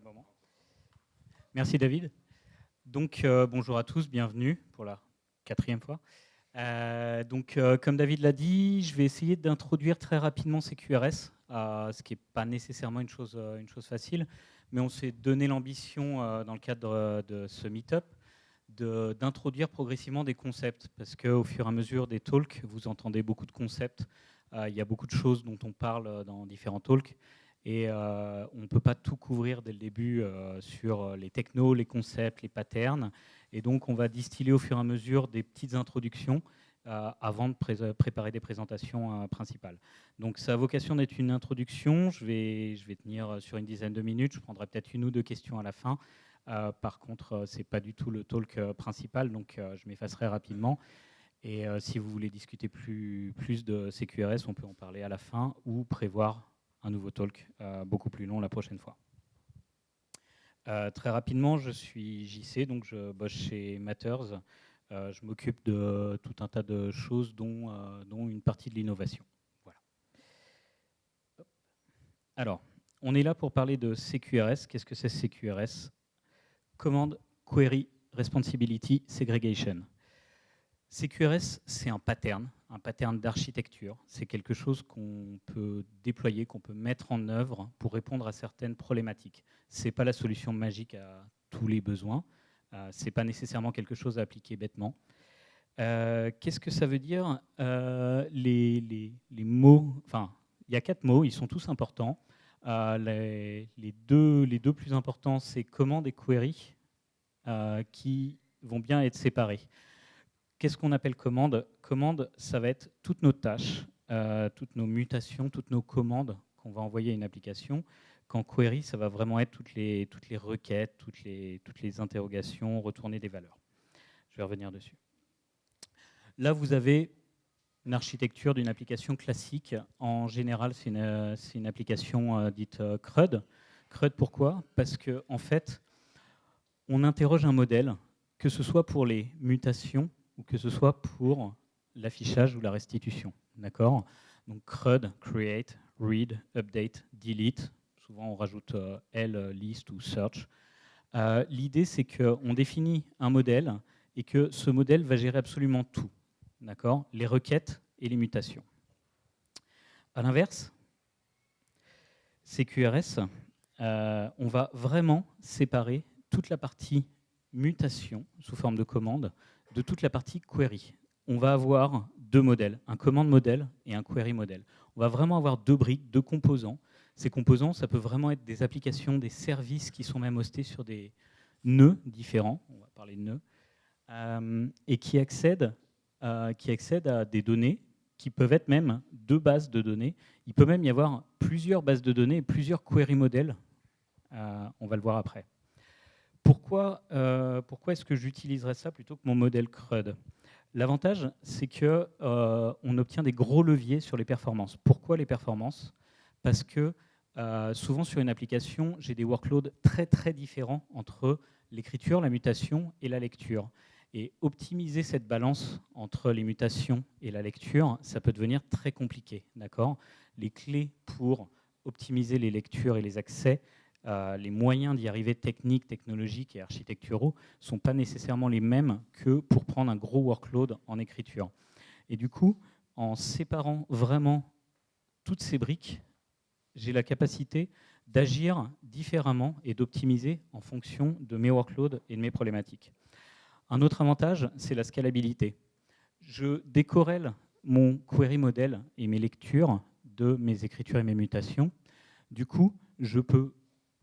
moment. Merci David. Donc bonjour à tous, bienvenue pour la 4e fois. Comme David l'a dit, je vais essayer d'introduire très rapidement CQRS, ce qui n'est pas nécessairement une chose facile, mais on s'est donné l'ambition dans le cadre de ce meet-up d'introduire progressivement des concepts, parce qu'au fur et à mesure des talks, vous entendez beaucoup de concepts, il y a beaucoup de choses dont on parle dans différents talks, et on ne peut pas tout couvrir dès le début sur les technos, les concepts, les patterns, et donc on va distiller au fur et à mesure des petites introductions avant de préparer des présentations principales. Donc ça a vocation d'être une introduction, je vais tenir sur une dizaine de minutes, je prendrai peut-être 1 ou 2 questions à la fin. Par contre, ce n'est pas du tout le talk principal, donc je m'effacerai rapidement. Et si vous voulez discuter plus de CQRS, on peut en parler à la fin ou prévoir un nouveau talk beaucoup plus long la prochaine fois. Très rapidement, je suis JC, donc je bosse chez Matters. Je m'occupe de tout un tas de choses, dont une partie de l'innovation. Voilà. Alors, on est là pour parler de CQRS. Qu'est-ce que c'est CQRS ? Command Query Responsibility Segregation. CQRS, c'est un pattern d'architecture. C'est quelque chose qu'on peut déployer, qu'on peut mettre en œuvre pour répondre à certaines problématiques. Ce n'est pas la solution magique à tous les besoins. Ce n'est pas nécessairement quelque chose à appliquer bêtement. Qu'est-ce que ça veut dire les mots, enfin, il y a 4 mots, ils sont tous importants. Les deux plus importants, c'est command et query, qui vont bien être séparés. Qu'est-ce qu'on appelle commande ? Commande, ça va être toutes nos tâches, toutes nos mutations, toutes nos commandes qu'on va envoyer à une application. Quand query, ça va vraiment être toutes les requêtes, toutes les interrogations, retourner des valeurs. Je vais revenir dessus. Là, vous avez une architecture d'une application classique. En général, c'est une application dite CRUD. CRUD, pourquoi ? Parce qu'en fait, on interroge un modèle, que ce soit pour les mutations ou que ce soit pour l'affichage ou la restitution. D'accord ? Donc CRUD, create, read, update, delete. Souvent, on rajoute L, list ou search. L'idée, c'est qu'on définit un modèle et que ce modèle va gérer absolument tout. D'accord ? Les requêtes et les mutations. À l'inverse, CQRS, on va vraiment séparer toute la partie mutation sous forme de commande de toute la partie query. On va avoir 2 modèles, un command modèle et un query modèle. On va vraiment avoir 2 briques, 2 composants. Ces composants, ça peut vraiment être des applications, des services qui sont même hostés sur des nœuds différents, on va parler de nœuds, et qui accèdent à des données qui peuvent être même 2 bases de données. Il peut même y avoir plusieurs bases de données et plusieurs query modèles. On va le voir après. Pourquoi est-ce que j'utiliserais ça plutôt que mon modèle CRUD ? L'avantage, c'est qu'on obtient des gros leviers sur les performances. Pourquoi les performances ? Parce que souvent sur une application, j'ai des workloads très très différents entre l'écriture, la mutation et la lecture. Et optimiser cette balance entre les mutations et la lecture, ça peut devenir très compliqué. D'accord ? Les clés pour optimiser les lectures et les accès, les moyens d'y arriver techniques, technologiques et architecturaux ne sont pas nécessairement les mêmes que pour prendre un gros workload en écriture. Et du coup, en séparant vraiment toutes ces briques, j'ai la capacité d'agir différemment et d'optimiser en fonction de mes workloads et de mes problématiques. Un autre avantage, c'est la scalabilité. Je décorrèle mon query model et mes lectures de mes écritures et mes mutations. Du coup, je peux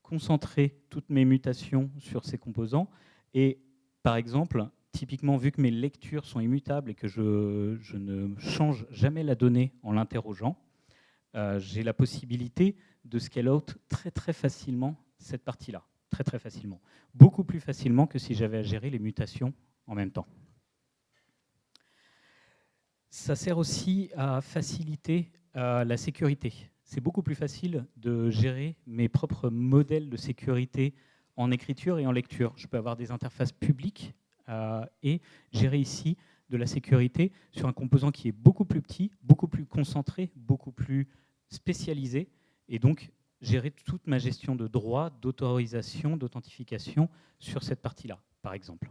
concentrer toutes mes mutations sur ces composants. Et par exemple, typiquement, vu que mes lectures sont immutables et que je ne change jamais la donnée en l'interrogeant, j'ai la possibilité de scale out très très facilement cette partie-là. Très très facilement. Beaucoup plus facilement que si j'avais à gérer les mutations en même temps. Ça sert aussi à faciliter la sécurité. C'est beaucoup plus facile de gérer mes propres modèles de sécurité en écriture et en lecture. Je peux avoir des interfaces publiques et gérer ici de la sécurité sur un composant qui est beaucoup plus petit, beaucoup plus concentré, beaucoup plus spécialisé. Et donc, gérer toute ma gestion de droits, d'autorisation, d'authentification sur cette partie-là, par exemple.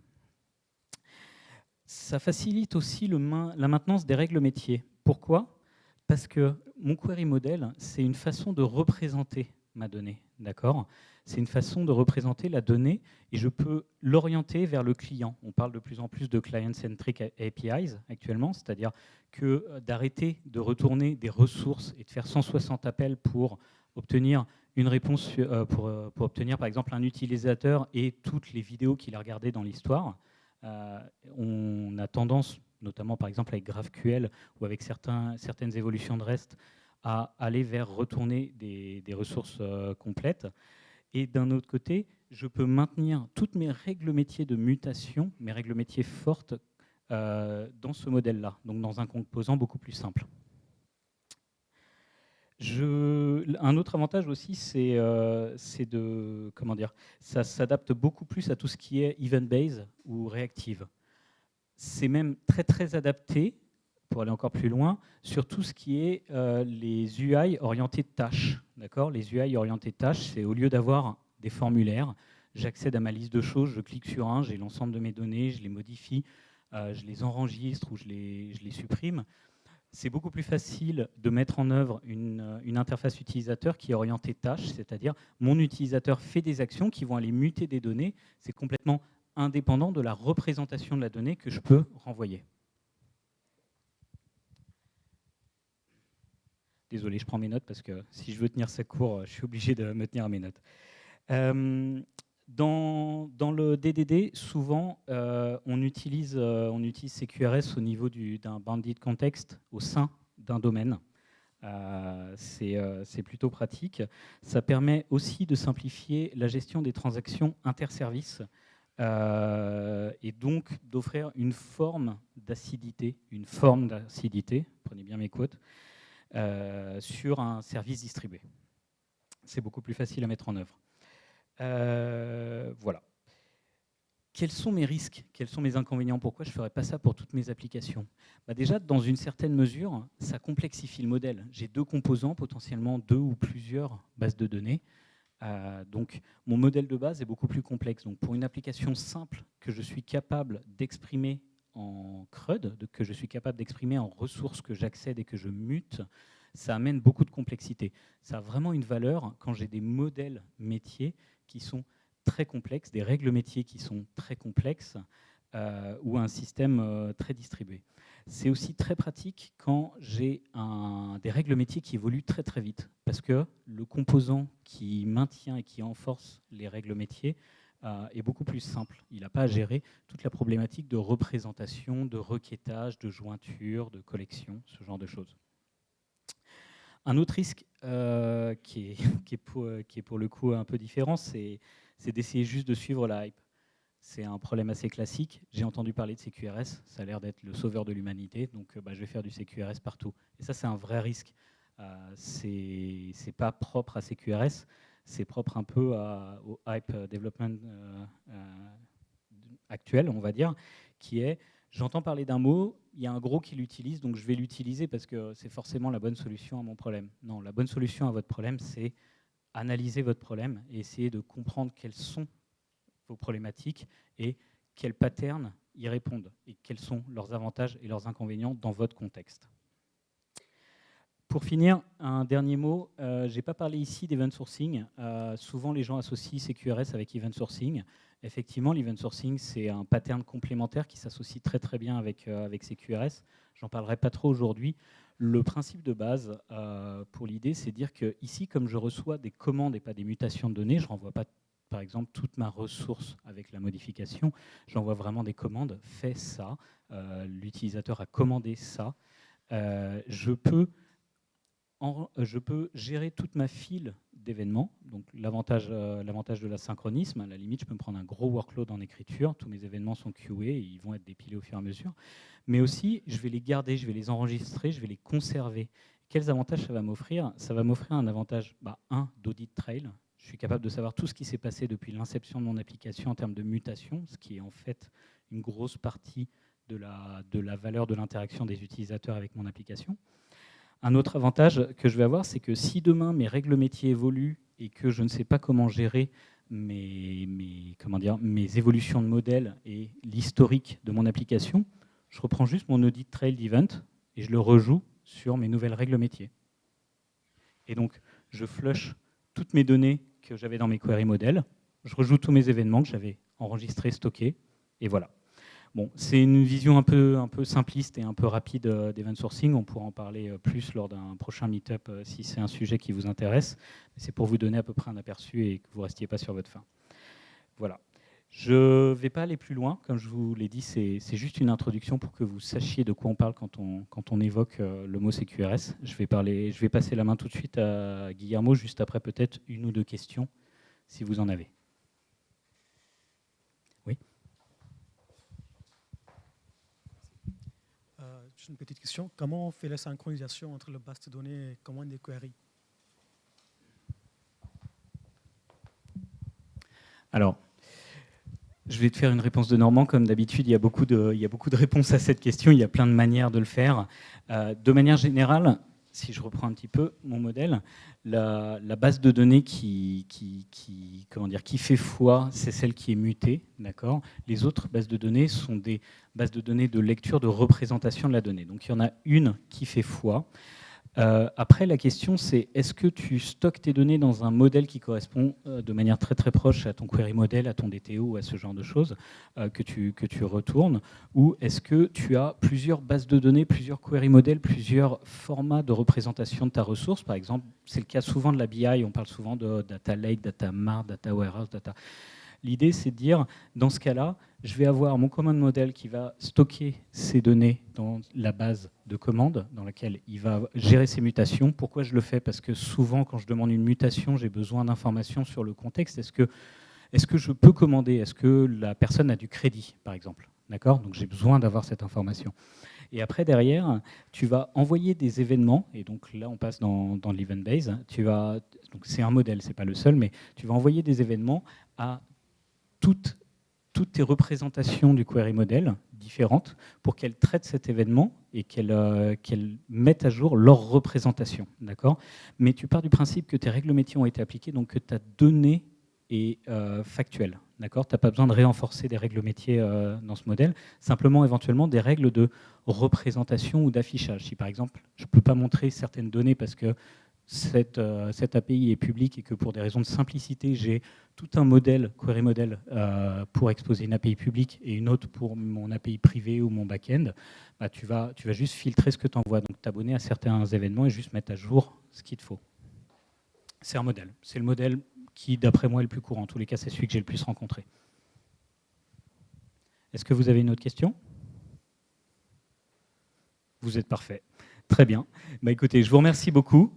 Ça facilite aussi la maintenance des règles métiers. Pourquoi ? Parce que mon query model, c'est une façon de représenter ma donnée, d'accord ? C'est une façon de représenter la donnée et je peux l'orienter vers le client. On parle de plus en plus de client-centric APIs actuellement, c'est-à-dire que d'arrêter de retourner des ressources et de faire 160 appels pour obtenir une réponse, pour obtenir par exemple un utilisateur et toutes les vidéos qu'il a regardées dans l'histoire. On a tendance, notamment par exemple avec GraphQL ou avec certaines évolutions de REST, à aller vers retourner des ressources complètes. Et d'un autre côté, je peux maintenir toutes mes règles métiers de mutation, mes règles métiers fortes, dans ce modèle-là, donc dans un composant beaucoup plus simple. Un autre avantage aussi, c'est de, comment dire, ça s'adapte beaucoup plus à tout ce qui est event-based ou reactive. C'est même très très adapté, pour aller encore plus loin, sur tout ce qui est les UI orientés tâches. D'accord ? Les UI orientés tâches, c'est au lieu d'avoir des formulaires, j'accède à ma liste de choses, je clique sur un, j'ai l'ensemble de mes données, je les modifie, je les enregistre ou je les supprime. C'est beaucoup plus facile de mettre en œuvre une interface utilisateur qui est orientée tâche, c'est-à-dire mon utilisateur fait des actions qui vont aller muter des données. C'est complètement indépendant de la représentation de la donnée que je peux renvoyer. Désolé, je prends mes notes parce que si je veux tenir ça court, je suis obligé de me tenir à mes notes. Dans le DDD, souvent, on utilise CQRS au niveau d'un bandit context au sein d'un domaine. C'est plutôt pratique. Ça permet aussi de simplifier la gestion des transactions interservices et donc d'offrir une forme d'acidité, prenez bien mes quotes, sur un service distribué. C'est beaucoup plus facile à mettre en œuvre. Voilà. Quels sont mes risques? Quels sont mes inconvénients? Pourquoi je ne ferais pas ça pour toutes mes applications? Déjà, dans une certaine mesure, ça complexifie le modèle. J'ai deux composants, potentiellement deux ou plusieurs bases de données. Donc, mon modèle de base est beaucoup plus complexe. Donc, pour une application simple que je suis capable d'exprimer en CRUD, que je suis capable d'exprimer en ressources que j'accède et que je mute, ça amène beaucoup de complexité. Ça a vraiment une valeur quand j'ai des modèles métiers qui sont très complexes, des règles métiers qui sont très complexes ou un système très distribué. C'est aussi très pratique quand j'ai des règles métiers qui évoluent très très vite, parce que le composant qui maintient et qui renforce les règles métiers est beaucoup plus simple. Il n'a pas à gérer toute la problématique de représentation, de requêtage, de jointure, de collection, ce genre de choses. Un autre risque qui est pour le coup un peu différent, c'est d'essayer juste de suivre la hype. C'est un problème assez classique. J'ai entendu parler de CQRS, ça a l'air d'être le sauveur de l'humanité, donc je vais faire du CQRS partout. Et ça, c'est un vrai risque. C'est pas propre à CQRS, c'est propre un peu au hype development actuel, on va dire, qui est j'entends parler d'un mot, il y a un gros qui l'utilise, donc je vais l'utiliser parce que c'est forcément la bonne solution à mon problème. Non, la bonne solution à votre problème, c'est analyser votre problème et essayer de comprendre quelles sont vos problématiques et quels patterns y répondent et quels sont leurs avantages et leurs inconvénients dans votre contexte. Pour finir, un dernier mot. Je n'ai pas parlé ici d'event sourcing. Souvent, les gens associent CQRS avec event sourcing. Effectivement, l'event sourcing, c'est un pattern complémentaire qui s'associe très très bien avec CQRS. J'en parlerai pas trop aujourd'hui. Le principe de base pour l'idée, c'est de dire que ici, comme je reçois des commandes et pas des mutations de données, je ne renvoie pas par exemple toute ma ressource avec la modification, j'envoie vraiment des commandes, fais ça, l'utilisateur a commandé ça. Je peux gérer toute ma file d'événements. Donc l'avantage de l'asynchronisme, à la limite, je peux me prendre un gros workload en écriture. Tous mes événements sont queués et ils vont être dépilés au fur et à mesure. Mais aussi, je vais les garder, je vais les enregistrer, je vais les conserver. Quels avantages ça va m'offrir? Ça va m'offrir un avantage, d'audit trail. Je suis capable de savoir tout ce qui s'est passé depuis l'inception de mon application en termes de mutation, ce qui est en fait une grosse partie de la valeur de l'interaction des utilisateurs avec mon application. Un autre avantage que je vais avoir, c'est que si demain mes règles métiers évoluent et que je ne sais pas comment gérer mes évolutions de modèle et l'historique de mon application, je reprends juste mon audit trail d'event et je le rejoue sur mes nouvelles règles métiers. Et donc, je flush toutes mes données que j'avais dans mes query modèles, je rejoue tous mes événements que j'avais enregistrés, stockés, et voilà. Bon, c'est une vision un peu simpliste et un peu rapide d'event sourcing. On pourra en parler plus lors d'un prochain meet-up si c'est un sujet qui vous intéresse. C'est pour vous donner à peu près un aperçu et que vous ne restiez pas sur votre faim. Voilà. Je ne vais pas aller plus loin. Comme je vous l'ai dit, c'est juste une introduction pour que vous sachiez de quoi on parle quand on évoque le mot CQRS. Je vais passer la main tout de suite à Guillermo, juste après peut-être une ou deux questions, si vous en avez. Oui. Juste une petite question. Comment on fait la synchronisation entre le base de données et commande et query? Alors, je vais te faire une réponse de Normand. Comme d'habitude, il y a beaucoup de réponses à cette question. Il y a plein de manières de le faire. De manière générale, si je reprends un petit peu mon modèle, la base de données qui fait foi, c'est celle qui est mutée. D'accord. Les autres bases de données sont des bases de données de lecture, de représentation de la donnée. Donc, il y en a une qui fait foi. Après, la question, c'est est-ce que tu stockes tes données dans un modèle qui correspond de manière très très proche à ton query model, à ton DTO ou à ce genre de choses que tu retournes, ou est-ce que tu as plusieurs bases de données, plusieurs query models, plusieurs formats de représentation de ta ressource? Par exemple, c'est le cas souvent de la BI, on parle souvent de data lake, data mart, data warehouse, data... L'idée, c'est de dire, dans ce cas-là, je vais avoir mon command model qui va stocker ces données dans la base de commande dans laquelle il va gérer ces mutations. Pourquoi je le fais? Parce que souvent, quand je demande une mutation, j'ai besoin d'informations sur le contexte. Est-ce que je peux commander? Est-ce que la personne a du crédit, par exemple? D'accord? Donc, j'ai besoin d'avoir cette information. Et après, derrière, tu vas envoyer des événements, et donc là, on passe dans l'event base. Donc c'est un modèle, ce n'est pas le seul, mais tu vas envoyer des événements à toutes tes représentations du query model différentes pour qu'elles traitent cet événement et qu'elles mettent à jour leur représentation. D'accord? Mais tu pars du principe que tes règles métiers ont été appliquées, donc que ta donnée est factuelle. D'accord? Tu n'as pas besoin de renforcer des règles métiers dans ce modèle, simplement éventuellement des règles de représentation ou d'affichage. Si par exemple, je ne peux pas montrer certaines données parce que cette API est publique et que pour des raisons de simplicité, j'ai tout un modèle, query model, pour exposer une API publique et une autre pour mon API privée ou mon back-end, bah, tu vas juste filtrer ce que tu envoies. Donc t'abonner à certains événements et juste mettre à jour ce qu'il te faut. C'est un modèle. C'est le modèle qui, d'après moi, est le plus courant. En tous les cas, c'est celui que j'ai le plus rencontré. Est-ce que vous avez une autre question? Vous êtes parfait. Très bien. Bah, écoutez, je vous remercie beaucoup.